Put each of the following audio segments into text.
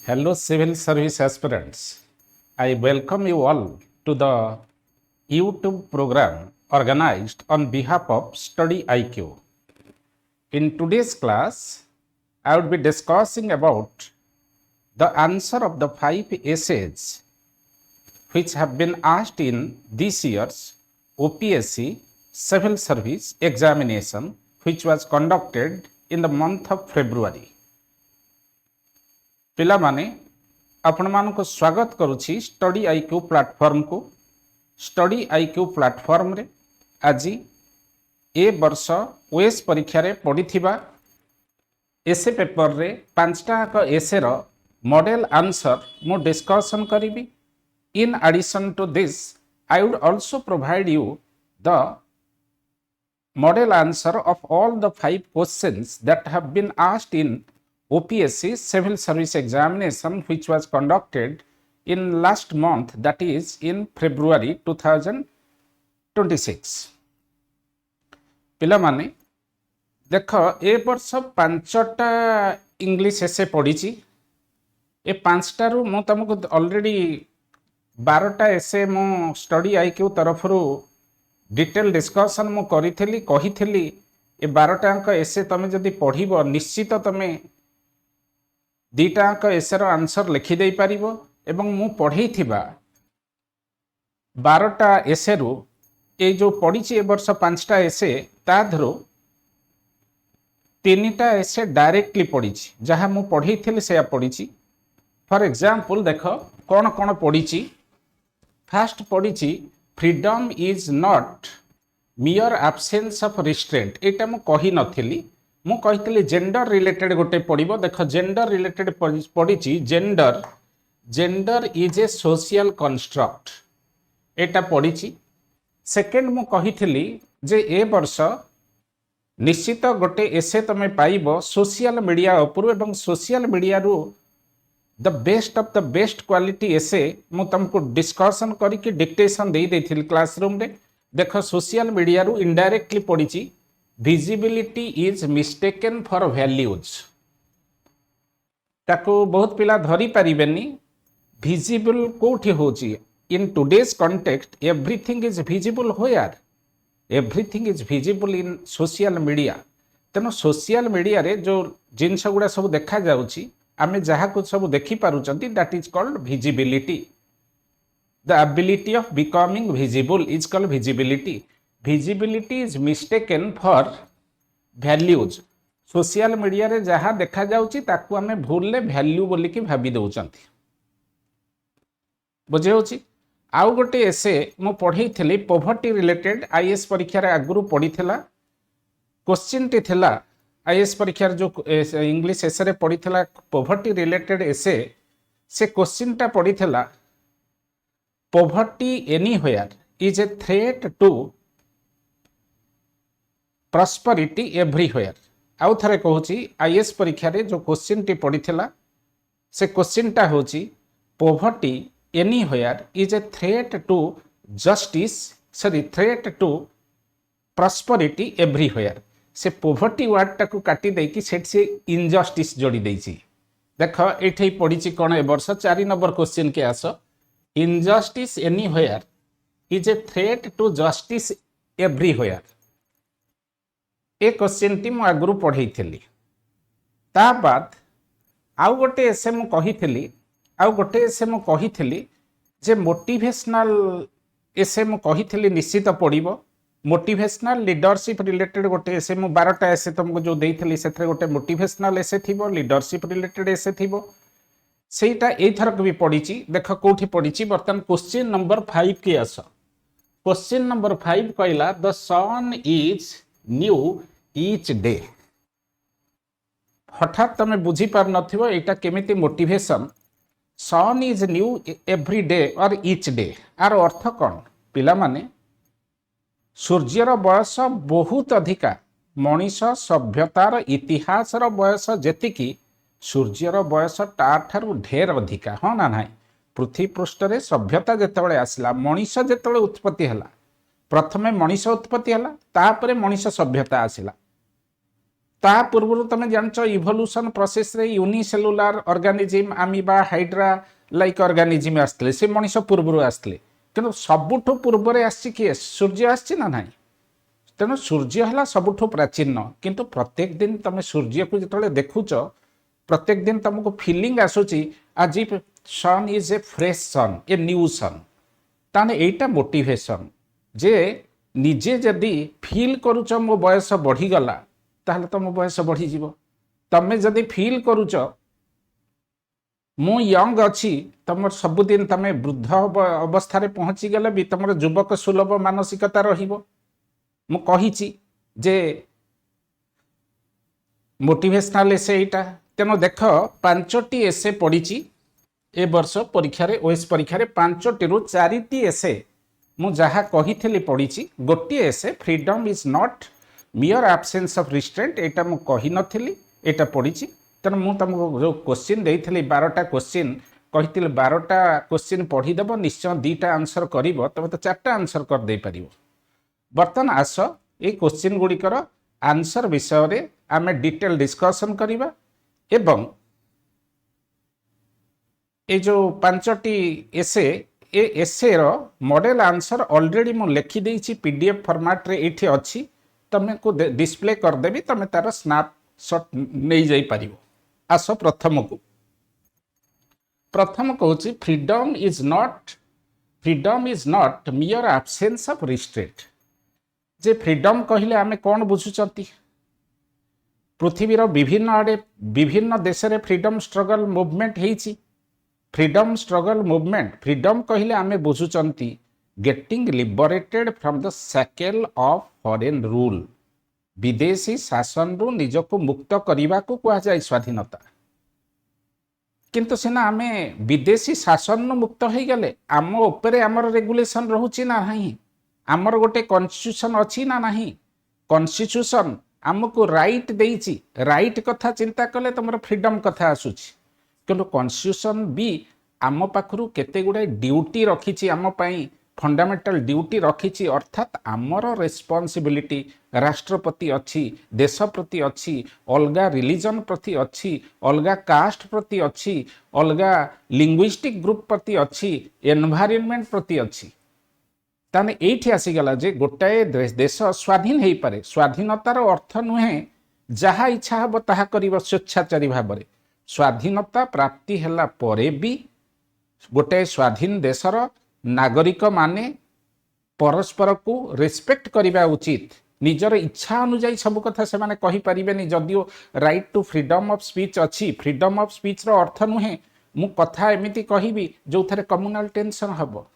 Hello, civil service aspirants. I welcome you all to the YouTube program organized on behalf of StudyIQ. In today's class, I would be discussing about the answer of the 5 essays which have been asked in this year's OPSC Civil Service Examination, which was conducted in the month of February. पिलामाने आपण मानको स्वागत करुछि study IQ platform को। Study IQ platform रे आज ए वर्ष OS परीक्षा रे पड़ीथिबा एसे paper रे पांचटा का एसे रो मॉडल आंसर मु डिस्कशन करिवि। In addition to this I would also provide you the model answer of all the 5 questions that have been asked in OPSC Civil Service Examination, which was conducted in last month, that is in February 2026. पिला माने देख ए वर्ष पांचटा English एसे पढ़ी। ए पांचटारू मु तुमको already 12टा एसे मु study IQ तरफ detail discussion मु कही ए 12टा एसे तुम जदि पढ़िबो निश्चित तुम दीटाक एसेर आंसर लिखिदे पारिबो। एवं मु पढ़ई 12टा एसेरू ए जो पढ़ी ए वर्ष 5टा एसे ताधरो 3टा एसे डायरेक्टली पढ़ी जहाँ मु पढ़ई से पढ़ी। फॉर एग्जांपल देख कौन कौन पढ़ी। फास्ट पढ़ी freedom is not mere absence of restraint. एटा मु कही नथिली, मु कही जेंडर रिलेटेड गोटे पढ़िबो। देख जेंडर रिलेटेड पढ़ी gender gender is a social construct एटा पढ़ी। सेकेंड मु कही जे ए वर्ष निश्चित गोटे एसे तुम पाइबो सोशल मीडिया उपरु एवं सोशल मीडिया रु the best of the best quality essay मु तुमको डिस्कशन करके डिक्टेशन दे देथिल क्लासरूम रे। देख सोशल मीडिया रु इनडायरेक्टली पढ़ी visibility is mistaken for values। ताको बहुत पिला धरी पारिबेनी। visible कोठी होची in today's context everything is visible where everything is visible in social media। तेनो सोशल मीडिया रे जो जिनस गुडा सब देखा जाउची आमे जहा को सब देखि पारुचंती that is called visibility। the ability of becoming visible is called visibility। visibility is mistaken for values। Social media रे जहाँ देखा जाउची ताकू आमे भूलले वैल्यू बोली कि भाबी दउचंती। बुझे होची। आउ गोटे एसे मु पढ़ई थिली पॉवर्टी रिलेटेड आईएएस परीक्षा रे आगुरु पढ़ी थिला। क्वेश्चन टी थिला आईएएस परीक्षा रे जो इंग्लिश एसे रे पढ़ी थिला पॉवर्टी रिलेटेड एसे से क्वेश्चन टा पढ़ी थिला poverty anywhere is a threat to prosperity everywhere. आउ थरे कहूची आईएएस परीक्षा रे जो क्वेश्चन टी पढ़ी थिला से क्वेश्चन टा होची poverty anywhere is a threat to justice threat to prosperity everywhere. से पॉवर्टी वर्ड टा को काटी दे कि सेट से इनजस्टिस जोड़ी देछि। देख एठै पढ़ी कोन ए वर्ष 4 नंबर क्वेश्चन के आसो injustice anywhere is a threat to justice everywhere. ए क्वेश्चन टी मु आगुरु पढ़ई थिली। ता बाद आउ गोटे एसे मु कही थिली जे मोटिवेशनल एसे मु कही थिली निश्चित पढ़िबो। मोटिवेशनल लीडरशिप रिलेटेड गोटे एसे मु 12टा एसे तुमको जो देइथिली सेथरे गोटे मोटिवेशनल एसे थिबो लीडरशिप रिलेटेड एसे थिबो। सेटा एई थरक भी पढ़ी। देख कोठी पढ़ी बर्तन क्वेश्चन नंबर 5 के आस। क्वेश्चन नंबर 5 कहला the sun is new each day. हठात तुम बुझी पार नथिबो एटा केमिति motivation. Sun is new every day or each day आर अर्थ कौन पिला माने सूर्यर बयस बहुत अधिका मनीष सभ्यतार इतिहासर बयस जेतिकी सूर्यर बयस ताठारु ढेर अधिका। हाँ ना ना पृथ्वी पृष्ठ रे सभ्यता जेतेबेले आसला मनीष जेतेबेले उत्पत्ति हला प्रथमे मनीष उत्पत्ति हला तापरे मनीष सभ्यता आसिला। ता पूर्व तुम जान इभोल्यूशन प्रोसेस रे unicellular organism amoeba hydra like organism आसते से मनीष पूर्व आसते कि सबुठ पूर्व आसी किए सूर्य आसी ना ना तेणु सूर्य है सबुठ प्राचीन किंतु प्रत्येक दिन तुम सूर्य को जो देखुच प्रत्येक दिन तुमको फीलिंग आसूची आज sun is a fresh sun a new sun ताने एटा मोटिवेशन जे निजे जदि फील करुच मो बयस बढ़ीगला ताहले तो मो बयस बढ़ीज तमें जदि फील करुच मु यंग अच्छी तुम सबुदिन तुम वृद्ध अवस्था पहुँची गले भी तुम युवक सुलभ मानसिकता रहिबो मु कहिछि जे मोटिवेशनल एसे एटा तेणु देख 5टी एसे पढ़ी ए वर्ष परीक्षा ओएस परीक्षा 5टी रु 4टी एसे मु जहाँ कही पढ़ी गोटे essay freedom is not mere absence of restraint एटा मु कही नथिली एटा पढ़ी तेणु मु तुमको जो क्वेश्चन देइथिली 12टा क्वेश्चन कही 12टा क्वेश्चन पढ़ीदेव निश्चय 2टा आंसर कर तुम तो 4टा आंसर कर दे पारिबो। बर्तमान आस ये क्वेश्चन गुड़िकर आंसर विषय रे आमे डिटेल डिस्कशन करिबा एवं ये जो 5टी एसे ए एसे रो मॉडल आंसर ऑलरेडी मु लिखि देछि पीडीएफ फॉर्मेट रे एठी अछि तमे को डिस्प्ले कर देबी तमे तार स्नैपशॉट नै जाई परिबो। आस प्रथम कहूँ freedom is not mere absence of restraint J freedom कहले आमे कौन बुझुचंती पृथ्वीर विभिन्न आड़े विभिन्न देश रे फ्रीडम स्ट्रगल मूवमेंट हेछि फ्रीडम स्ट्रगल मूवमेंट फ्रीडम कहले आमे बुझुचंती getting liberated from the shackle of foreign rule विदेशी शासन रु निजको मुक्त करने को कह जाए स्वाधीनता किंतु सिना आमे विदेशी शासन मुक्त हो गले आम उपरे आमर रेगुलेशन रोची ना नहीं आमर गोटे कॉन्स्टिट्यूशन अच्छी ना नहीं कॉन्स्टिट्यूशन आमको राइट देइछि राइट कथा चिंता कले तुम फ्रीडम कथा आसुछि किंतु कॉन्स्टिट्यूशन भी आम पाखरु केते गुडे ड्यूटी रखिछि आम पई फंडामेंटल ड्यूटी रखिछि अर्थात आमर रेस्पॉन्सिबिलिटी राष्ट्रपति अच्छी देश प्रति अच्छी अलगा रिलीजन प्रति अच्छी अलगा कास्ट प्रति अच्छी अलगा लिंग्विस्टिक ग्रुप प्रति अच्छी एनवायरनमेंट प्रति अच्छी ताने एठी आसीगला जे गोटाए देश स्वाधीन हो पारे स्वाधीनतार अर्थ नुहे जहा इच्छा हम ताहा करिबो स्वेच्छाचारी भाव में स्वाधीनता प्राप्ति हैला परे भी गोटाए स्वाधीन देशर नागरिक माने परस्पर को रेस्पेक्ट करिबा उचित निजर इच्छा अनुଯାୟୀ सब कथा से माने कहि परिबेनी जदियो right to freedom of speech अच्छी फ्रीडम ऑफ स्पीच रो अर्थ नुहे मु कथा एमिति कहिबी जो थरे कम्युनल टेंशन हबो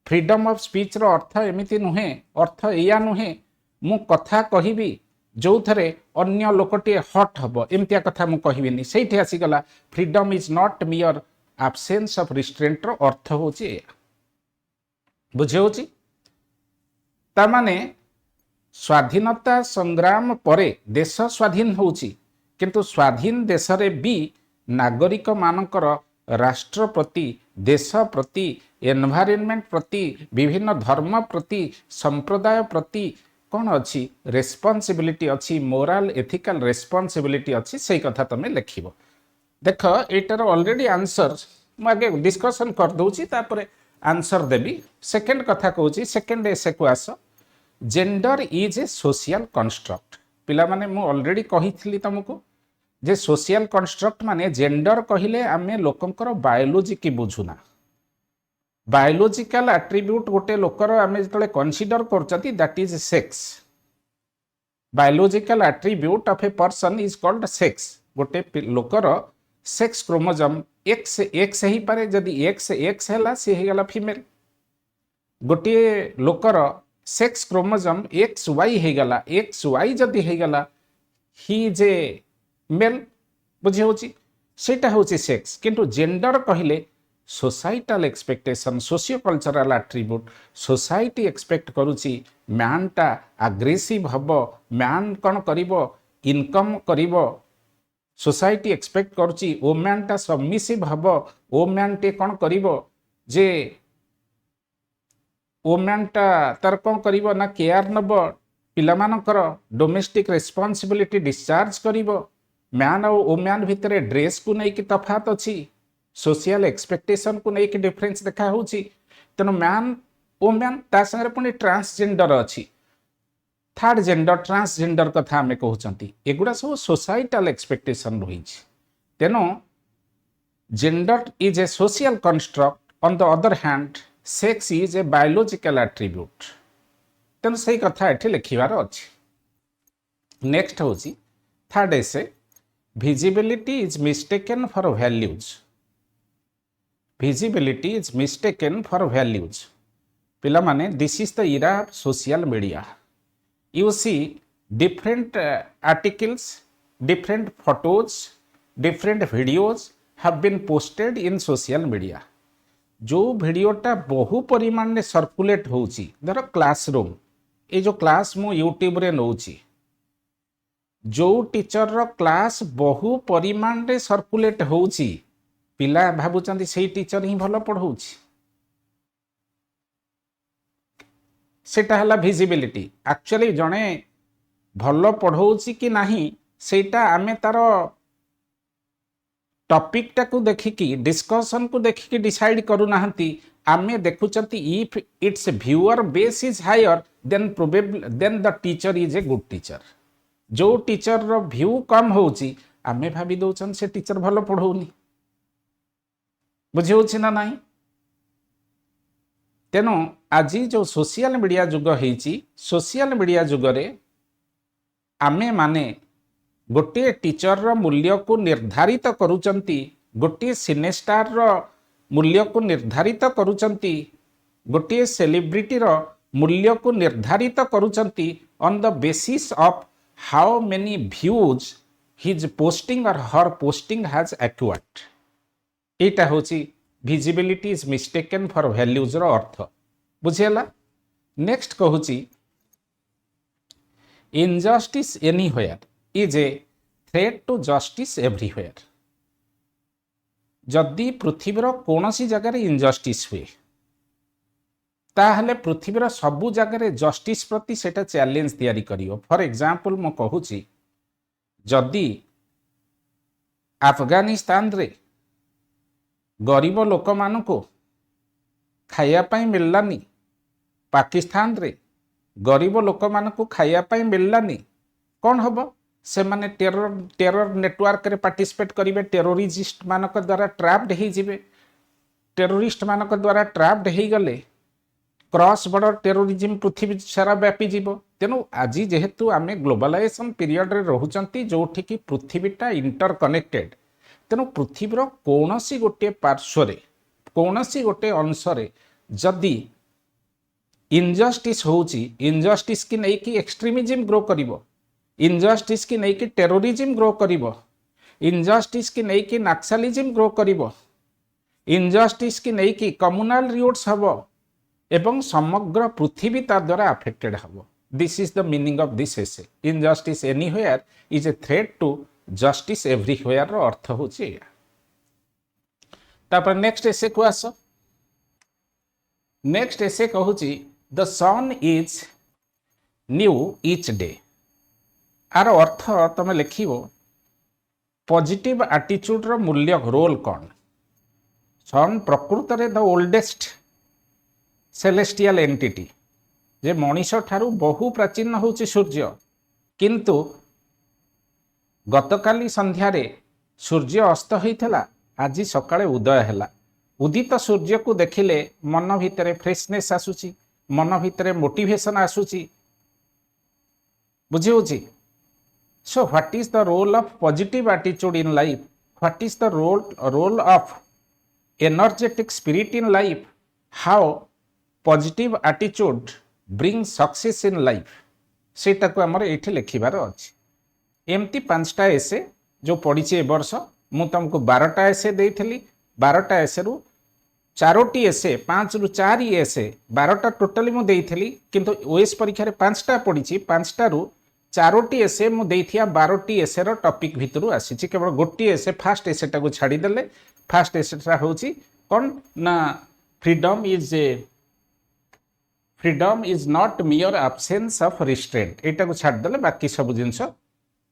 फ्रीडम ऑफ स्पीच रो अर्थ एमिति नुहे अर्थ या नुहे मु कथा कहिबी जो थरे अन्य लोकटे हट हबो एमतिया कथा मु कहिबिनी सेठी आसीगला freedom is not mere absence of restraint रो अर्थ होची बुझे होची ता माने स्वाधीनता संग्राम परे देश स्वाधीन होची किंतु स्वाधीन देश रे भी नागरिक मानकर राष्ट्र प्रति देश प्रति एनवायरनमेंट प्रति विभिन्न धर्म प्रति संप्रदाय प्रति कौन अच्छी रेस्पॉन्सिबिलिटी अच्छी मोराल एथिकल रेस्पॉन्सिबिलिटी अच्छी से कथा तुम लिखिबो देख एटार ऑलरेडी आंसर मुझे डिस्कशन कर दूची तापरे आंसर देवी सेकेंड कथा कहूँ सेकेंड एसे को आस gender is a social construct पिला माने मु ऑलरेडी कही तुमको जे सोशल कंस्ट्रक्ट माने जेंडर कहले आमे लोकंकर बायोलॉजी की बुझुना बायोलॉजिकल एट्रिब्यूट गोटे लोकर आमे जतले कंसीडर करचती that is sex biological attribute of a person is called sex गोटे लोकर सेक्स क्रोमोसोम एक्स एक्स ही पारे जदि एक्स एक्स हैला सी हेगला फीमेल गोटे लोकर सेक्स क्रोमोसोम एक्स वाई हेगला एक्स वाई जदि हेगला ही जे मेल बुझे होची सेटा होची सेक्स किंतु जेंडर कहले societal expectation socio cultural attribute society expect करुची मैन टा अग्रेसिव हब मैन कौन करिवो इनकम करिवो सोसाइटी एक्सपेक्ट करुची वोमेन टा सबमिसिव हब वोमेन टे कौन करिवो जे वोमेन टा तार कौन करिवो ना केयर नब पिलामानकर डोमेस्टिक रेस्पॉन्सिबिलिटी डिस्चार्ज करिवो मैन और वुमेन भितर ड्रेस को लेकिन तफात अच्छी सोशल एक्सपेक्टेशन को लेकिन डिफरेन्स देखा होची तेणु मैन वुमेन ता संगे पुणी ट्रांसजेंडर अच्छी थर्ड जेंडर ट्रांसजेंडर कथा आम कहते एगुड़ा सब सोसाइटाल एक्सपेक्टेशन रही तेणु gender is a social construct on the other hand sex is a biological attribute तेणु से कथा ये लिखार अच्छी नेक्स्ट हूँ third essay visibility is mistaken for values visibility is mistaken for values पिला माने this is the era of social media you see different articles different photos different videos have been posted in social media जो भिडियोटा बहु परिमाण में circulate होउची धर classroom ये जो क्लास मु यूट्यूब रे नौची जो टीचर रो क्लास बहु परिमाण रे सर्कुलेट होउची पिला भाबुचंती सेही टीचर ही भलो पढ़ौची सेटा हला विजिबिलिटी एक्चुअली जणे भलो पढ़ौची कि नाही सेटा आमे तार टॉपिक टा को देखिकी डिस्कशन को देखिकी डिसाइड करू नाहंती आमे देखुचंती if it's viewer base is higher then probably then the teacher is a good teacher जो टीचर रो व्यू कम होउची आमे भाबी दउछन से टीचर भलो पढ़ौनी बुझी होछि ना नाही तेनो आज जो सोशल मीडिया जुग हेची सोशल मीडिया जुग रे आमे माने गोटे टीचर रो मूल्य को निर्धारित करूचंती गोटे सिनेस्टार रो मूल्य को निर्धारित करूचंती गोटे सेलिब्रिटी रो मूल्य को निर्धारित करूचंती on the basis of how many views his posting or her posting has acquired एटा होची visibility is mistaken for values रो अर्थ बुझेला next कहूची injustice anywhere is a threat to justice everywhere जदि पृथ्वीर कौनसी जगह इनजस्टिस हुए ताहले पृथ्वीर सबु जगह जस्टिस प्रति सेटा चैलेंज तैयारी करियो फॉर एग्जांपल मो कहूची जदि अफगानिस्तान रे गरीब लोक मान को खाया पाई मिललानी पाकिस्तान रे गरीब लोक मान को खाया पाई मिललानी कौन हबो से माने टेरर नेटवर्क रे पार्टिसिपेट करिवे टेररिस्ट मानक द्वारा ट्रैप्ड हो जिवे टेररिस्ट मानक द्वारा ट्रैप्ड हो गले क्रॉस बॉर्डर टेररिज्म पृथ्वी सारा व्यापी जीव तेणु आज जेहेतु आम ग्लोबलाइजेशन पीरियड रे रहउचंती जोठी की पृथ्वीटा इंटर कनेक्टेड तेणु पृथ्वीर कौनसी गोटे पार्श्व कौनसी गोटे अंश जदि इनजस्टिस होउची इनजस्टिस की नहीं कि एक्सट्रीमिज्म ग्रो करिवो इनजस्टिस की नहीं कि टेररिज्म ग्रो करिवो इनजस्टिस की नहीं कि नक्सलिज्म ग्रो करिवो इनजस्टिस की नहीं कि कम्युनल रिवोट्स हबो एवं समग्र पृथ्वी ता द्वारा अफेक्टेड हबो this is the meaning of this essay injustice anywhere is a threat to justice everywhere रो अर्थ होची या तापर नेक्स्ट एसे को आस नेक्स्ट एसे कहूची the sun is new each day आर अर्थ तमे लिखिबो पॉजिटिव एटीट्यूड रो मूल्य रोल कौन सन प्रकृत रे द ओल्डेस्ट सेलेस्टियल एंटिटी जे मनीष ठारू बहु प्राचीन होची सूर्य किंतु गतकाली संध्यारे सूर्य अस्त होइथला आज सकाळे उदय हैला उदित सूर्य को देखिले मन भितरे फ्रेशनेस आसुची मन भितरे मोटिवेशन आसुची बुझी होची so what is the role of positive attitude in life what is the role of energetic spirit in life how positive attitude bring success in life सेटा को हमर एठी लिखिबार अछि एमती पांचटा एसे जो पढ़ी ए वर्ष मु तुमको 12टा एसे देइथली 12टा एसे रु 4टी एसे 5 रु 4 एसे 12टा टोटली मु देइथली किंतु ओएस परीक्षा रे 5टा पढ़ी 5टा रु 4टी एसे मु देइथिया 12टी एसे रो टॉपिक भितरु आसीची केवल गोटी एसे फर्स्ट एसेटा को छाडी देले फर्स्ट एसेटा होची कोन ना freedom is a freedom is not mere absence of restraint एटा को छाड़ देले बाकी सब जिंस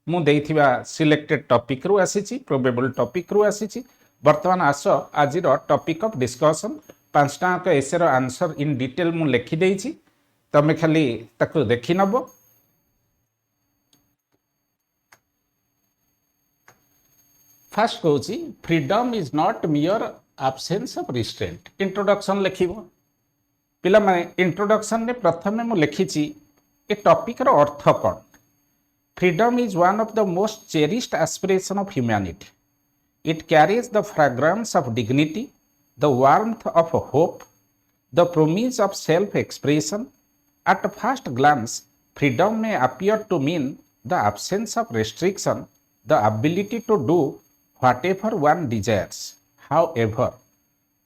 मु देइथिबा सिलेक्टेड टॉपिक रु आसीची प्रोबेबल टॉपिक रु आसीची वर्तमान आस आज टॉपिक ऑफ डिस्कशन 5टा अंक एसे रो आंसर इन डिटेल मु लिखि देइची तमे खाली ताको देखि नबो फर्स्ट कहूँ freedom is not mere absence of restraint introduction लिखिबो पिला माने इंट्रोडक्शन ने प्रथमे मु लिखिची ए टॉपिक रो अर्थ कोन freedom is one of the most cherished aspiration of humanity it carries the fragrance of dignity the warmth of hope the promise of self expression at first glance freedom may appear to mean the absence of restriction the ability to do whatever one desires however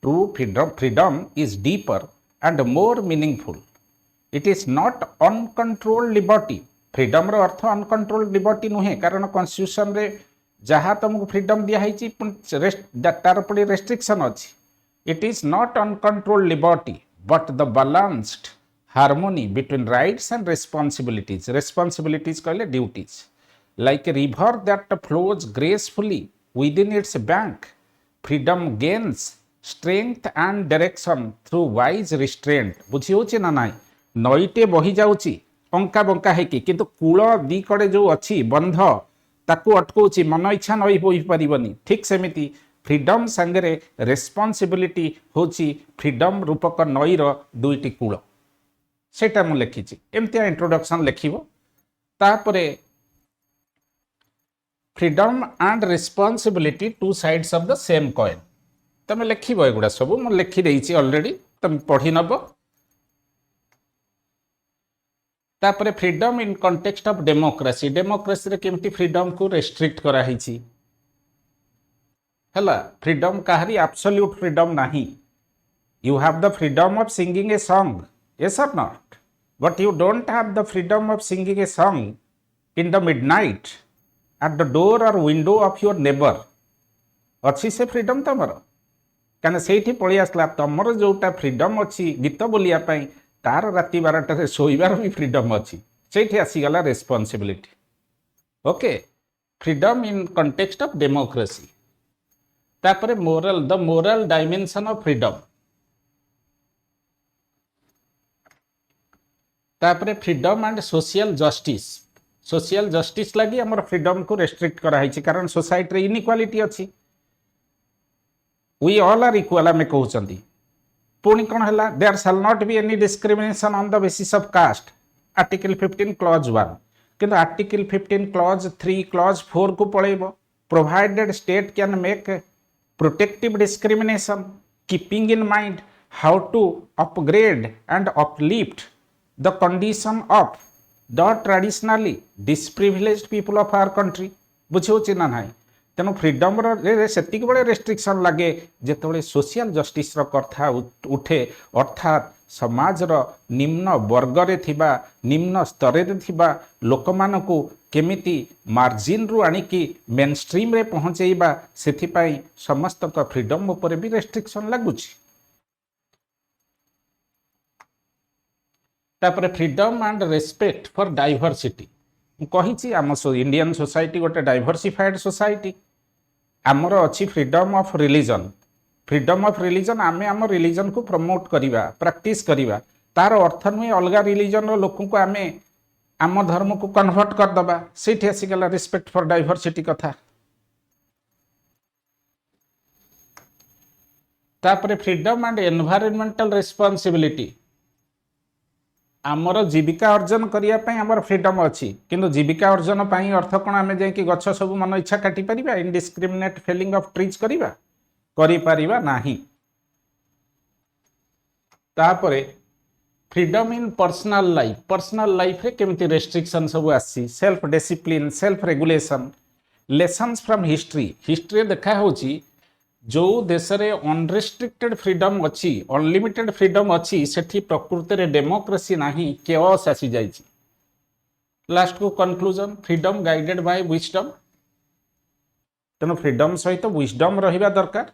true freedom is deeper and more meaningful. It is not uncontrolled liberty. Freedom रो अर्थ uncontrolled liberty नुहे कारण constitution रे जहाँ तुमको freedom दिया है तार पड़े रेस्ट्रिक्शन अच्छी it is not uncontrolled liberty but the balanced harmony between rights and responsibilities कहले duties like a river that flows gracefully within its bank freedom gains strength and direction through wise restraint बुझी होची ना नाई नईटे बही जाउची अंका बंका है कि cool दी कड़े जो अच्छी बंध ताकू अटकाउची मन इच्छा नई बोही पारिबनी ठीक सेमिति फ्रीडम संगे रेस्पॉन्सिबिलिटी होची फ्रीडम रूपक नईर दुईटी कूल सेटा मु लिखिची एमतिया इंट्रोडक्शन लिखिबो तापरे freedom and responsibility two sides of the same coin तमे लिखिबो एगुडा सब मु लिखि देइची ऑलरेडी तमे पढ़ी नबो तापरे freedom in context of democracy democracy रे केमती फ्रीडम को रेस्ट्रिक्ट करा हिची हला फ्रीडम काहरी एब्सोल्यूट फ्रीडम नाही you have the freedom of singing a song yes or not but you don't have the freedom of singing a song in the midnight at the door or window of your neighbor अच्छी से freedom तमर कहीं से पलि आसला तुमर जोटा freedom अच्छी गीत बोलिया तार राति 12 शोबार भी फ्रीडम अच्छी से आसीगला responsibility okay freedom in context of democracy तापरे moral the moral dimension of freedom तापरे फ्रीडम एंड सोशल जस्टिस लगी आमर फ्रीडम को रेस्ट्रिक्ट कराई कारण सोसाइटी रे इनइक्वालिटी अच्छी वी ऑल आर इक्वल आम कहते पुणी कौन है there shall not be any discrimination on the basis of caste article 15 clause 1 किंतु आर्टिकल 15 क्लॉज 3 क्लॉज 4 को पलैब provided state can make protective discrimination keeping in mind how to upgrade and uplift the condition of the traditionally disprivileged people of our country बुझे ना ना तेणु freedom से बड़े restriction लगे जिते सोशल जस्टिस कथा उठे अर्थात समाज निम्न वर्ग थिबा निम्न स्तर रे लोक मानकु केमिति मार्जिन रु आनिकी मेन स्ट्रीम रे पहुँचेबा से समस्त फ्रीडम उपर भी रेस्ट्रिक्शन लगुच तापर freedom and respect for diversity कही आम इंडियन सोसाइटी गोटे डाइवर्सिफाइड सोसाइटी आमर अच्छी फ्रीडम ऑफ रिलीजन आमे आम रिलीजन को प्रमोट करिबा प्रैक्टिस करिबा तार अर्थ नुहे अलग रिलीजन रो लोक को आमे आम धर्म को कन्वर्ट कर दबा सेठी आसीगला रिस्पेक्ट फॉर डाइवर्सिटी कथा तापर फ्रीडम एंड एनवायरमेंटल रेस्पॉन्सिबिलिटी आमर जीविका अर्जन करने आमर फ्रीडम अच्छी किंतु जीविका अर्जन पाई अर्थ कौन आम जाकि गछ सब मन इच्छा काटी परिबा इनडिस्क्रिमिनेट फेलिंग ऑफ ट्रीज करिबा नाही तापरे फ्रीडम इन पर्सनल लाइफ रे केमती रेस्ट्रिक्शन सब आसी self discipline self regulation lessons from history देखा होची जो देश रे अनरेस्ट्रिक्टेड फ्रीडम अच्छी अनलिमिटेड फ्रीडम अच्छी सेठी प्रकृति रे डेमोक्रेसी नाही केओस आसी जाइछि लास्ट को conclusion freedom guided by wisdom तेणु फ्रीडम सहित विजडम रहिबा दरकार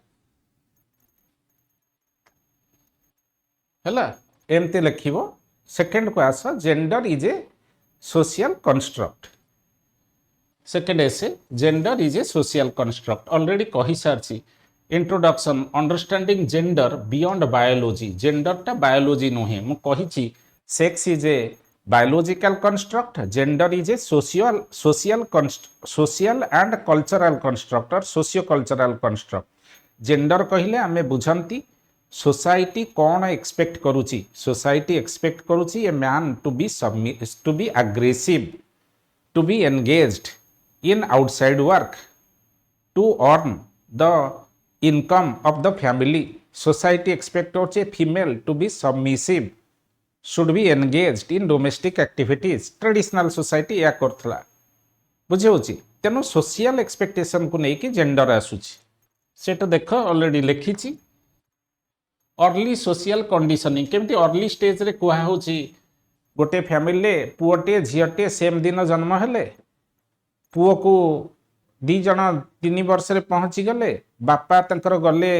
हैला एमते लिखिबो सेकेंड को आस, gender is a social construct. Second essay, gender is a social construct. Already कही सारी introduction, understanding gender beyond biology. Gender टा बायोलॉजी नुहे, मु कही sex is a biological construct, gender is a social and cultural construct और socio cultural construct. Gender कहले आमे बुझंती सोसाइटी कौन एक्सपेक्ट करुची, सोसाइटी एक्सपेक्ट करुची a man to be aggressive, to be engaged in outside work, to earn the income of the family. Society expect करुची female to be submissive, should be engaged in domestic activities। Traditional society या करथला बुझे। तेणु social expectation को लेकिन gender आसूची, सेटा देख already लिखी। अर्ली सोशल कंडीशनिंग केमती अर्ली स्टेज रे कुहा होची, गोटे फैमिली पुओटे झीटे सेम दिन जन्म हेले, पुओ को 2 जन 3 वर्ष रे पहुंची गले, बापा तंकर गले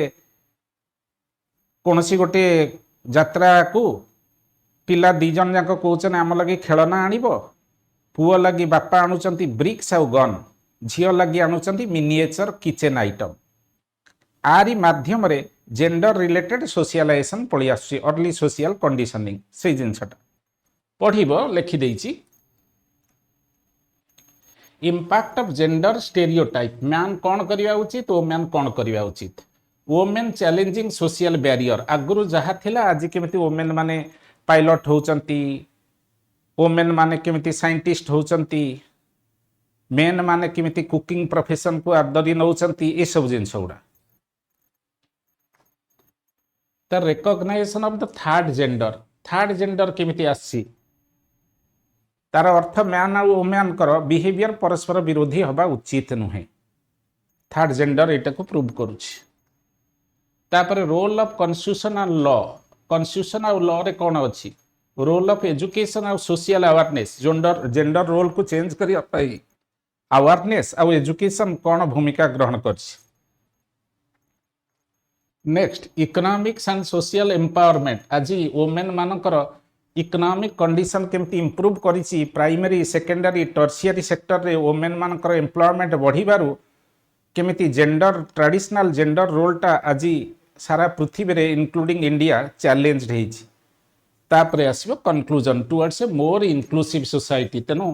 कोनसी गोटे यात्रा को, पिला 2 जन जाक कहते आम लगे खेलना आणब, पुओ लगी बापा आणुचंती ब्रिक्स आउ गन, झील लगी आणुचंती मिनिएचर किचेन आइटम। आरी माध्यम रे जेंडर रिलेटेड सोशलाइजेशन पड़ी आसुची, अर्ली सोशल कंडीशनिंग से जिनसटा पढ़िबो लिखि देइची। Impact of gender stereotype, man कौन करवा उचित, वोमेन कौन करवा उचित। वोमेन चैलेंजिंग सोशल बैरियर, आगुरु जहा थिला आज केमिति वोमेन माने पायलट होचंती, वोमेन माने केमिति साइंटिस्ट होचंती, मेन माने केमिति कुकिंग प्रोफेशन को आदरी नौचंती, ए सब जिनस गुड़ा। The recognisation of the third gender केमिति आसी, तार अर्थ मैन आ वोमेन कर बिहेवियर परस्पर विरोधी हवा उचित नुहे। थर्ड जेंडर एटा को प्रूव करूछि। तापर role of constitution law, constitution और लॉ रे कौन अच्छी, रोल ऑफ एजुकेशन और सोशल अवेयरनेस, जेंडर रोल को चेंज करी अवेयरनेस और एजुकेशन कौन भूमिका ग्रहण कर। Next economics and social empowerment, आज वोमेन मानकर इकोनॉमिक कंडीशन केमती इंप्रूव करिछि, प्राइमरी सेकेंडरी टर्शियरी सेक्टर रे वोमेन मानकर एम्प्लॉयमेंट बढ़िबारु केमिति जेंडर ट्रेडिशनल जेंडर रोलटा आज सारा पृथ्वी रे इंक्लूडिंग इंडिया चैलेंज्ड होइछि। तापरे आसीबो conclusion towards a more inclusive society. तेनु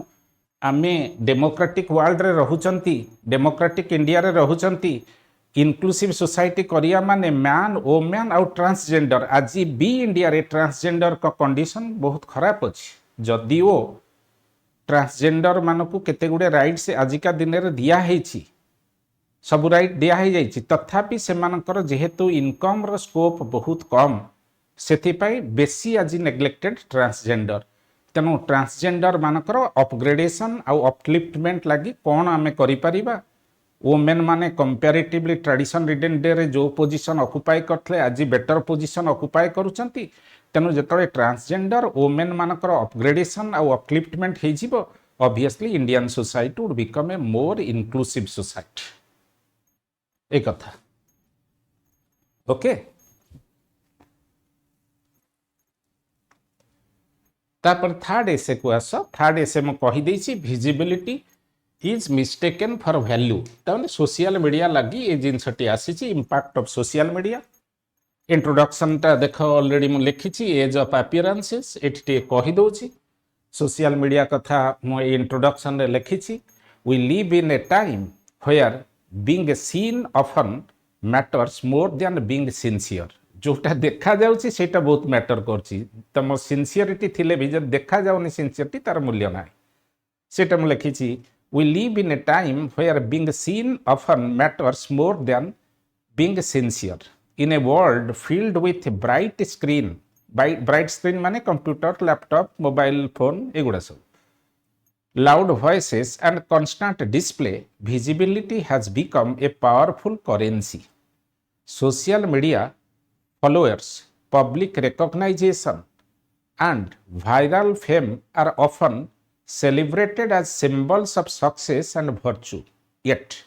आमे डेमोक्रेटिक वर्ल्ड रे रहुचंती, डेमोक्रेटिक इंडिया रे रहुचंती, इनक्लूसिव सोसाइटी करिया माने मैन वोमेन आउ ट्रांसजेंडर। आज भी इंडिया रे ट्रांसजेंडर का कंडीशन बहुत खराब अछि, जदिओ ट्रांसजेंडर मानकु केते गुडे राइट्स आजिका दिन रे दिया हेछि, सब राइट दिया ही जाइछि, तथापि सेमानकर जेहेतु इनकम रो स्कोप बहुत कम, सेथिपाई बेसी आज नेग्लेक्टेड ट्रांसजेंडर। तेणु ट्रांसजेंडर मानकर अपग्रेडेशन आउ अपलिफ्टमेंट लगी कौन आमे करि परिबा। वोमेन माने कंपैरेटिवली ट्रेडिशन रिडेन डे रे जो पोजीशन ऑक्युपाई करथले आज बेटर पोजीशन ऑक्युपाई करूचंती। तेणु जेतले ट्रांसजेंडर वोमेन मानकर अपग्रेडेशन आउ अपलिफ्टमेंट हे जिवो, obviously Indian society would become a more inclusive society. एक कथा ओके। तापर थर्ड एसे को आस, थर्ड एसे मु कहि देछि visibility is mistaken for value. ताने सोशल मीडिया लगी ए जिनसटी आसीछि, impact of social media. Introduction टा देख ऑलरेडी मु लिखिछि, एज ऑफ अपीयरेंसेस एठी कहि दोछि। सोशल मीडिया कथा मु इंट्रोडक्शन रे लिखिछि, we live in a time where being seen often matters more than being sincere। जोटा देखा जाउछि सेटा बहुत मैटर करछि, तम सिंसियरिटी थिले भी जब देखा जाउनी सिंसियरिटी तार मूल्य नाही। सेटा मु लिखिछि, we live in a time where being seen often matters more than being sincere in a world filled with bright screen माने कंप्यूटर, लैपटॉप, मोबाइल फोन एगुड़ा सब, loud voices and constant display, visibility has become a powerful currency। Social media followers, public recognition and viral fame are often celebrated as symbols of success and virtue। Yet,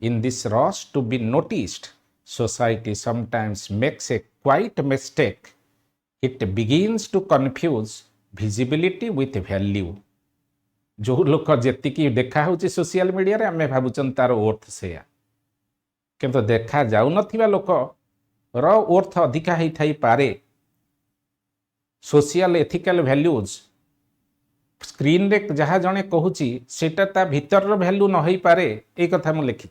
in this rush to be noticed, society sometimes makes a quite mistake। It begins to confuse visibility with value जो लोक जी देखा हूँ social media आम भावुन तार ओर्थ से किंतु देखा जाऊ नथिबा लोक ओर्थ अधिका ही थाई पारे सोशल एथिकल वैल्यूज स्क्रीन रे जहाँ जड़े कहूँ सेटा ता भीतर वैल्यू न हो पारे ये कथा मुझे लिखी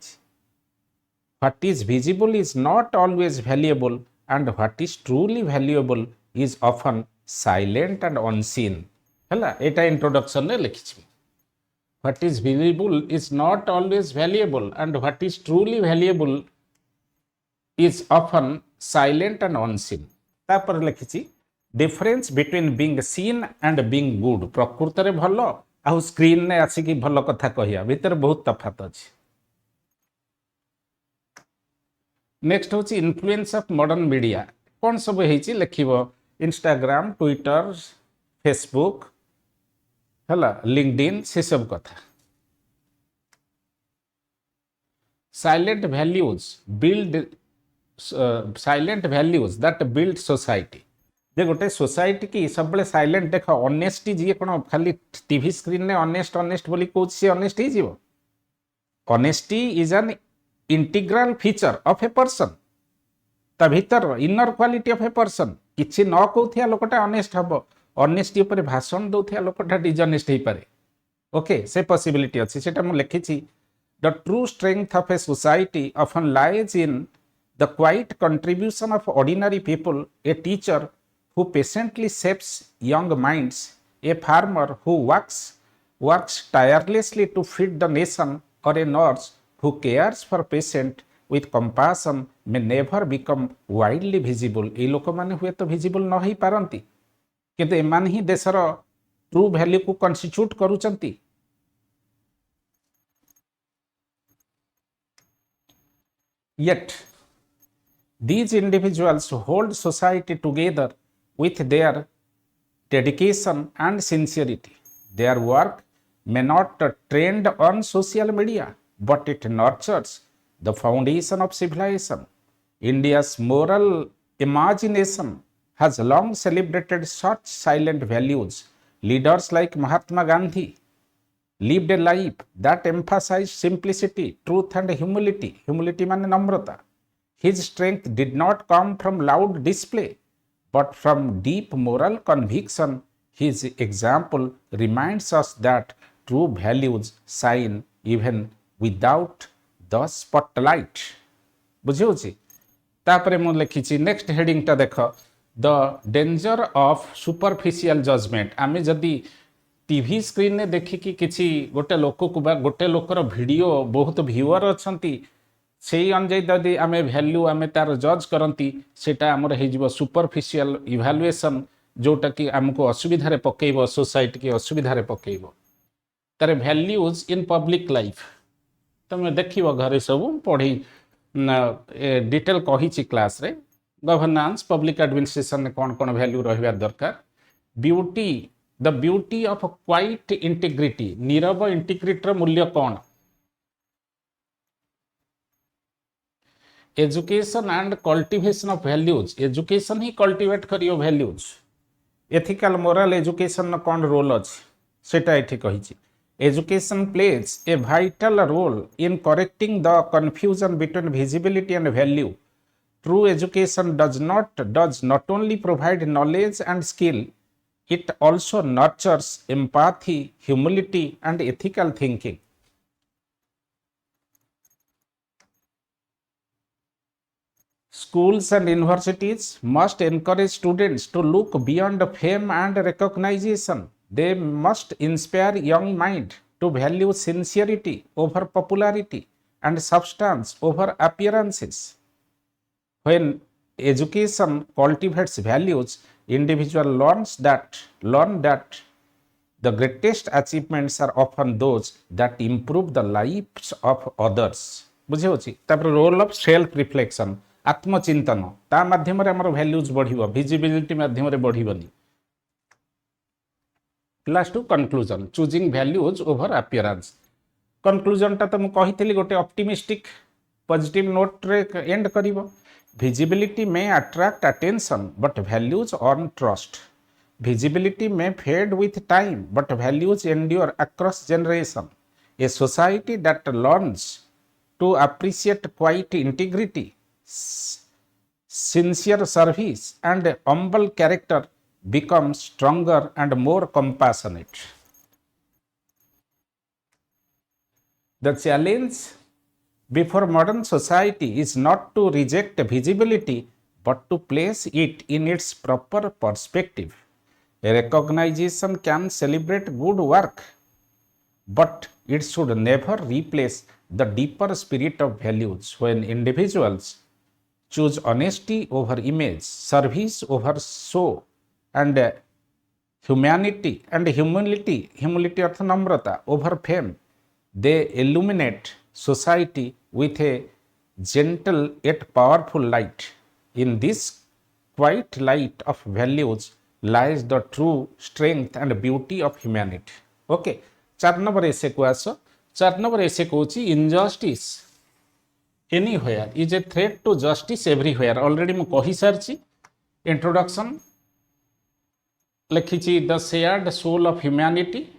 what is visible is not always valuable and what is truly valuable is often silent and unseen है एटा इंट्रोडक्शन रे लिखी what is visible is not always valuable and what is truly valuable is often silent and unseen तापर लिखी difference between being seen and being good प्रकृत रे भल आ screen ने आसिकी भल कथा कहिया भीतर बहुत तफात अछि नेक्स्ट होची इन्फ्लुएंस ऑफ मॉडर्न मीडिया कौन सब होईची लिखिबो इंस्टाग्राम ट्विटर फेसबुक हला लिंक्डइन से सब कथा silent values that build society जे गोटे सोसाइटी की सब साइलेंट देख ऑनेस्टी जी कौन खाली टीवी स्क्रीन ने ऑनेस्ट बोली कहूँ सी ऑनेस्ट ही जीव honesty is an integral feature of a person ता भीतर inner quality of a person किसी न कहूथिया लोकटा ऑनेस्ट हम ऑनेस्टी ऊपर भाषण दौथिया लोकटा डिजनेस्ट हो पारे ओके से पॉसिबिलिटी अच्छी सेटा मु लिखिछि the true strength of a society often lies in the quiet contribution of ordinary people a teacher who patiently shapes young minds, a farmer who works tirelessly to feed the nation, or a nurse who cares for patient with compassion may never become widely visible. ये लोक माने हुए तो visible न ही पारंती किंतु एमान ही देशर true value को constitute करूचंती yet these individuals hold society together with their dedication and sincerity. Their work may not trend on social media, but it nurtures the foundation of civilization. India's moral imagination has long celebrated such silent values. Leaders like Mahatma Gandhi lived a life that emphasized simplicity, truth, and humility. Humility means namrata. His strength did not come from loud display, but from deep moral conviction. His example reminds us that true values shine even without the spotlight. बुझी तापरे मु लिखी next heading टा देख the danger of superficial judgement आमे जदि TV screen ने देखिकी किसी गोटे लोक को बा गोटे लोकर वीडियो बहुत व्यूअर अच्छंती से अनुजाई जदि आम भैल्यू आम तार जज करती सेटा आमर हो सुपरफिशियल इभालुएसन जोटा कि आमको असुविधा पकेब सोसाइटी की असुविधा पकेब तार भैल्यूज इन पब्लिक लाइफ तुम देख घरे सब पढ़ी डिटेल कही क्लास रे गवर्नांस पब्लिक एडमिनिस्ट्रेशन कौन कौन वैल्यू रहा दरकार beauty the beauty of quiet integrity नीरव इंटीग्रिटी मूल्य कौन education and cultivation of values education ही कल्टिवेट करियो वैल्यूज एथिकल मोरल एजुकेशन कौन रोल अच्छी सेटा एठी कहिछि education plays a vital role in correcting the confusion between visibility and value true education does not only provide knowledge and skill it also nurtures empathy, humility and ethical thinking. Schools and universities must encourage students to look beyond fame and recognition. They must inspire young mind to value sincerity over popularity and substance over appearances. When education cultivates values, individual learn that the greatest achievements are often those that improve the lives of others. बुझे होची तापर role of self reflection आत्मचिंतन ता माध्यम रे हमर values बढ़िबो visibility माध्यम रे बढ़िबोनी last to conclusion choosing values over appearance conclusion ता तो मु कहितली गोटे ऑप्टिमिस्टिक पॉजिटिव नोट रे एंड करिवो Visibility may attract attention, but values earn trust. Visibility may fade with time, but values endure across generation. A society that learns to appreciate quiet integrity, sincere service, and humble character becomes stronger and more compassionate. The challenge before modern society is not to reject visibility but to place it in its proper perspective. A recognition can celebrate good work, but it should never replace the deeper spirit of values. When individuals choose honesty over image, service over show, and humility artha namrata over fame, they illuminate society with a gentle yet powerful light. In this quiet light of values lies the true strength and beauty of humanity. Okay, 4 number essay को आस 4 number essay कहूँ injustice anywhere is a threat to justice everywhere. Already ମୁଁ कही सारछि introduction लिखिछि the shared soul of humanity,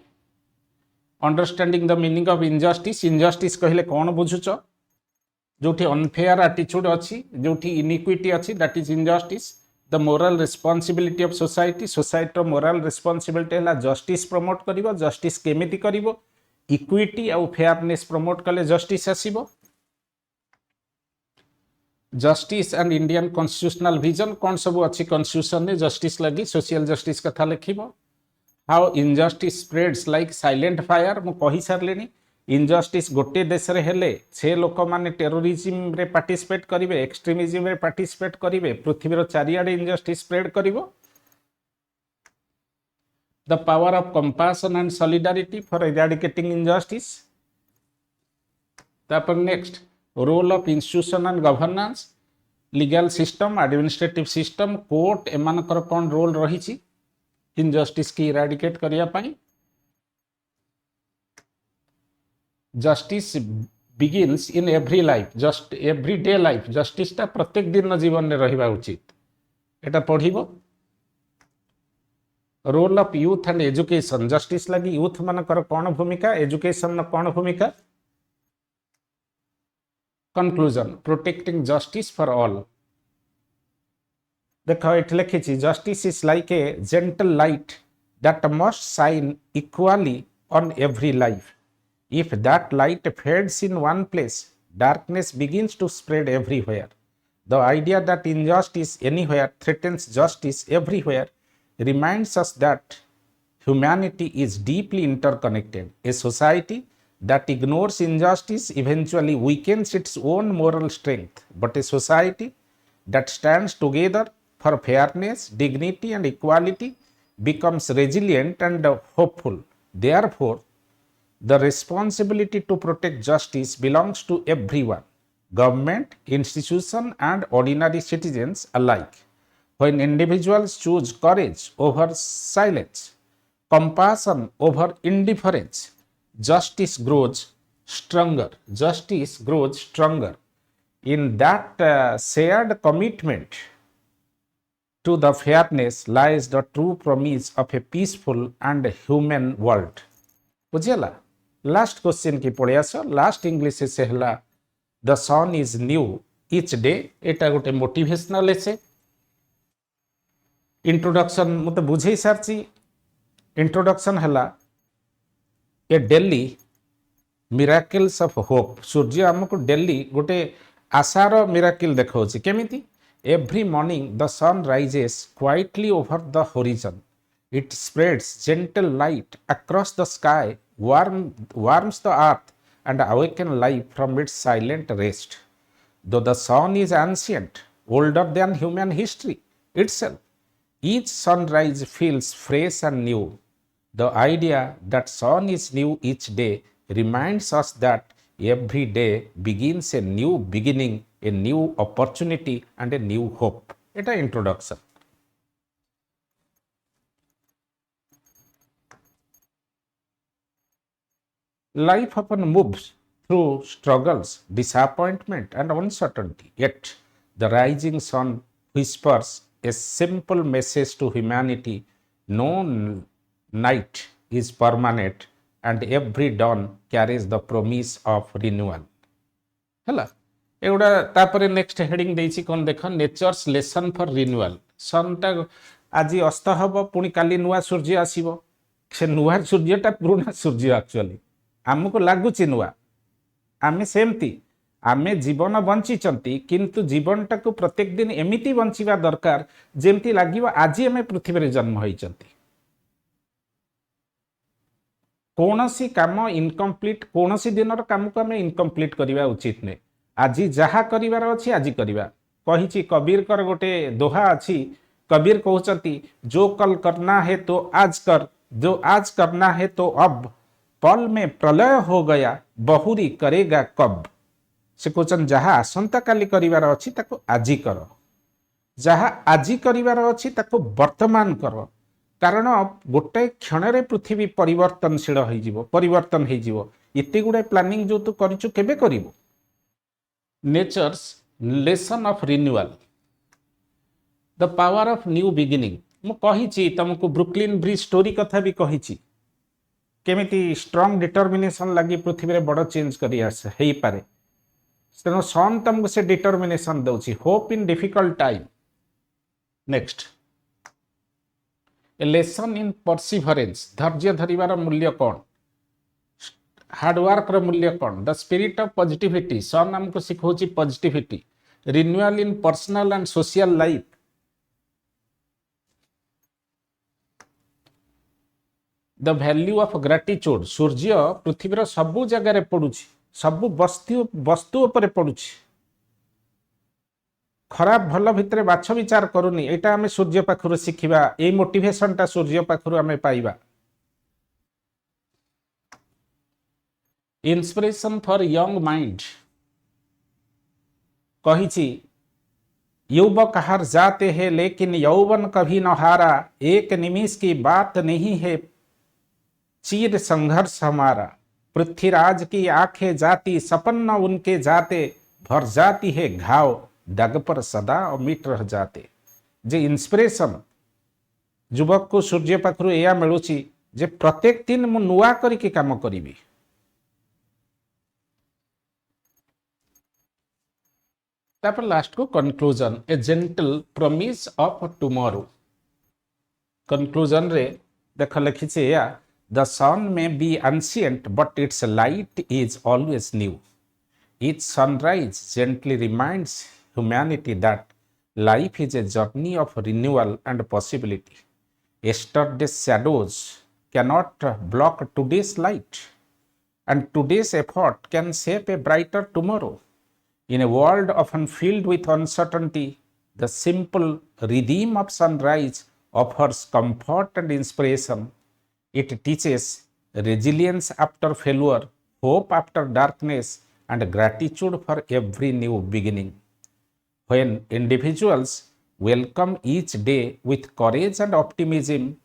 understanding the meaning of injustice. Injustice कहले कौन बुझुच, जोठी unfair attitude अच्छी, जोठी iniquity अच्छी, that is injustice. The moral responsibility of society, society row moral responsibility है justice promote करिवो. Justice केमिति करिवो, equity और fairness promote कले justice आसीबो. Justice and Indian constitutional vision कौन सब अच्छी constitution ने justice लगी, social justice कथा लिखिबो. How injustice spreads like silent fire, मु कही सारलेनी. इनजस्टिस गोटे देश रे हेले से लोक माने टेररिज्म रे पार्टिसिपेट करिवे, एक्सट्रीमिज्म रे पार्टिसिपेट करिवे, पृथ्वी रो चारियाडे इनजस्टिस स्प्रेड करिवो. The power of compassion and solidarity for eradicating injustice. तापर next role of institution and governance, legal system, administrative system, court एमानकर कोन रोल रहिछि इनजस्टिस की इराडिकेट करिया पई. Justice begins in every life, just everyday life. Justice टा प्रत्येक दिन जीवन में रहिबा उचित. एटा पढ़िबो. Role of youth and education, justice लगी यूथ मानकर कौन भूमिका, एजुकेशन कौन भूमिका. Conclusion, protecting justice for all. देखो एट लिखिछि justice is like a gentle light that must shine equally on every life. If that light fades in one place, darkness begins to spread everywhere. The idea that injustice anywhere threatens justice everywhere reminds us that humanity is deeply interconnected. A society that ignores injustice eventually weakens its own moral strength, but a society that stands together for fairness, dignity, and equality becomes resilient and hopeful. Therefore, the responsibility to protect justice belongs to everyone, government, institution, and ordinary citizens alike. When individuals choose courage over silence, compassion over indifference, justice grows stronger. Justice grows stronger. In that shared commitment to the fairness lies the true promise of a peaceful and human world. बुझेला. Last question की पढ़ी आस. Last English से हला the sun is new each day. एटा गोटे motivational एसे. Introduction मते बुझे सारची. इंट्रोडक्शन हला a daily miracles of hope. सूर्य हमको डेली गोटे आशार मिराकल देखाउछि. केमिति? Every morning the sun rises quietly over the horizon. It spreads gentle light across the sky, warms the earth, and awakens life from its silent rest. Though the sun is ancient, older than human history itself, each sunrise feels fresh and new. The idea that sun is new each day reminds us that every day begins a new beginning, a new opportunity, and a new hope. It's an introduction. Life often moves through struggles, disappointment, and uncertainty. Yet, the rising sun whispers a simple message to humanity: No night is permanent and every dawn carries the promise of renewal. ହେଲା ଏଗୁଡ଼ା ତାପରେ next heading ଦେଇଛି କ'ଣ ଦେଖ ନେଚର୍स lesson for renewal ସନ୍ଟା ଆଜି ଅସ୍ତ ହେବ ପୁଣି କାଲି ନୂଆ ସୂର୍ଯ୍ୟ ଆସିବ ସେ ନୂଆ ସୂର୍ଯ୍ୟଟା ପୁରୁଣା ସୂର୍ଯ୍ୟ ଆକ୍ଚୁଆଲି ଆମକୁ ଲାଗୁଛି ନୂଆ ଆମେ ସେମିତି ଆମେ ଜୀବନ ବଞ୍ଚିଛନ୍ତି କିନ୍ତୁ ଜୀବନଟାକୁ ପ୍ରତ୍ୟେକ ଦିନ ଏମିତି ବଞ୍ଚିବା ଦରକାର ଯେମିତି ଲାଗିବ ଆଜି ଆମେ ପୃଥିବୀରେ ଜନ୍ମ ହୋଇଛନ୍ତି କୌଣସି କାମ ଇନକମ୍ପ୍ଲିଟ୍ କୌଣସି ଦିନର କାମକୁ ଆମେ ଇନକମ୍ପ୍ଲିଟ୍ କରିବା ଉଚିତ ନୁହେଁ ଆଜି ଯାହା କରିବାର ଅଛି ଆଜି କରିବା କହିଛି କବୀରଙ୍କର ଗୋଟେ ଦୋହା ଅଛି कबीर कहते जो कल करना है तो आज कर जो आज करना है तो अब पल में प्रलय हो गया बहुरी करेगा कब से कहते जहाँ आसंता काली करिवार अछि ताको आजी कर जहाँ आजी करिवार अछि ताको वर्तमान कर कारण गोटे क्षण रे पृथ्वी परिवर्तनशील परिवर्तन हो एते गुडे प्लानिंग जो तू करिछु केबे करिवो nature's lesson of renewal the power of new beginning मु कहिछि तुमको ब्रुकलिन ब्रिज स्टोरी कथा भी कहिछि केमिति स्ट्रांग डिटरमिनेशन लगी पृथ्वी रे बड़ चेंज करी आस हेई पारे तेणु सन तुमको से डिटरमिनेशन दउछि hope in difficult time next a lesson in perseverance धैर्य धरिबार मूल्य कोन हार्डवर्क रो मूल्य कोन the spirit of positivity sun हमको सिखौछि positivity renewal in personal and social life the value of gratitude सूर्य पृथ्वीर सबु जगार पड़ुछि सबु वस्तु उपर पड़ुछि खराब भल भितर बाछ विचार करूनी एटा आमे सूर्य पाखरु शिखिबा ए मोटिवेशन टा सूर्य पाखरु आमे पाइबा इंस्पिरेशन फॉर यंग माइंड कहिछि युवक हार जाते हैं लेकिन यौवन कभी न हारा एक निमिष की बात नहीं है चीर संघर्ष हमारा पृथ्वीराज की आंखें जाती सपन न उनके जाते भर जाती है घाव डग पर सदा अमिट रह जाते जे इंस्पिरेशन युवक को सूर्य पाखरु एया मिलुची जे प्रत्येक दिन मु नुआ करिके काम करिवि तापर लास्ट को conclusion A gentle promise of tomorrow conclusion रे देख लिखी या The sun may be ancient, but its light is always new. Each sunrise gently reminds humanity that life is a journey of renewal and possibility. Yesterday's shadows cannot block today's light, and today's effort can shape a brighter tomorrow. In a world often filled with uncertainty, the simple rhythm of sunrise offers comfort and inspiration. It teaches resilience after failure, hope after darkness, and gratitude for every new beginning. When individuals welcome each day with courage and optimism,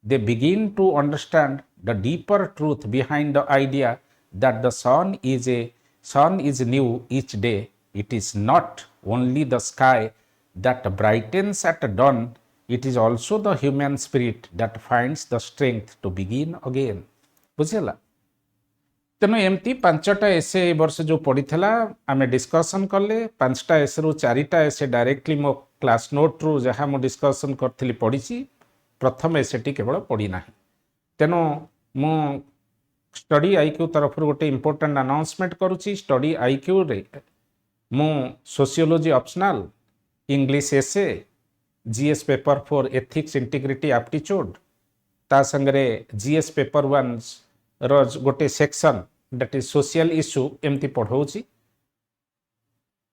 they begin to understand the deeper truth behind the idea that the sun is new each day. It is not only the sky that brightens at dawn, it is also the human spirit that finds the strength to begin again. बुझेला तेणु एमती पांचटा एसे ए वर्ष जो पड़ीला आम discussion कले पांचटा एसे रु चारिटा एसे directly मो क्लास नोट रु जहाँ मु डिस्कसन करी पढ़ी प्रथम एसेटी केवल पढ़ी ना तेणु मु स्टडी आईक्यू तरफ गोटे इंपोर्टेंट अनाउंसमेंट करुच्ची स्टडी आईक्यू रे मु sociology optional English essay GS paper 4 ethics integrity aptitude ता संगरे जीएस पेपर 1 रोज गोटे section that is social issue एमती पढ़ाऊँगी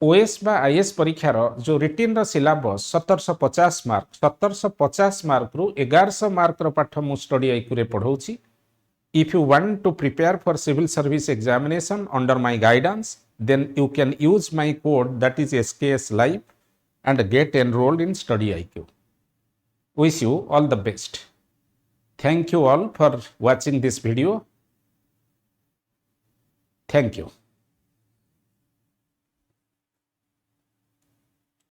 ओएस बा आईएस परीक्षार जो रिटिन सिलेबस 1750 मार्क रु 1100 मार्क पाठ मु स्टडी आईक्यू रे पढ़ाऊँगी if you want to prepare for civil service examination under my guidance then you can use my code that is SKS Live and get enrolled in StudyIQ. Wish you all the best. Thank you all for watching this video. Thank you.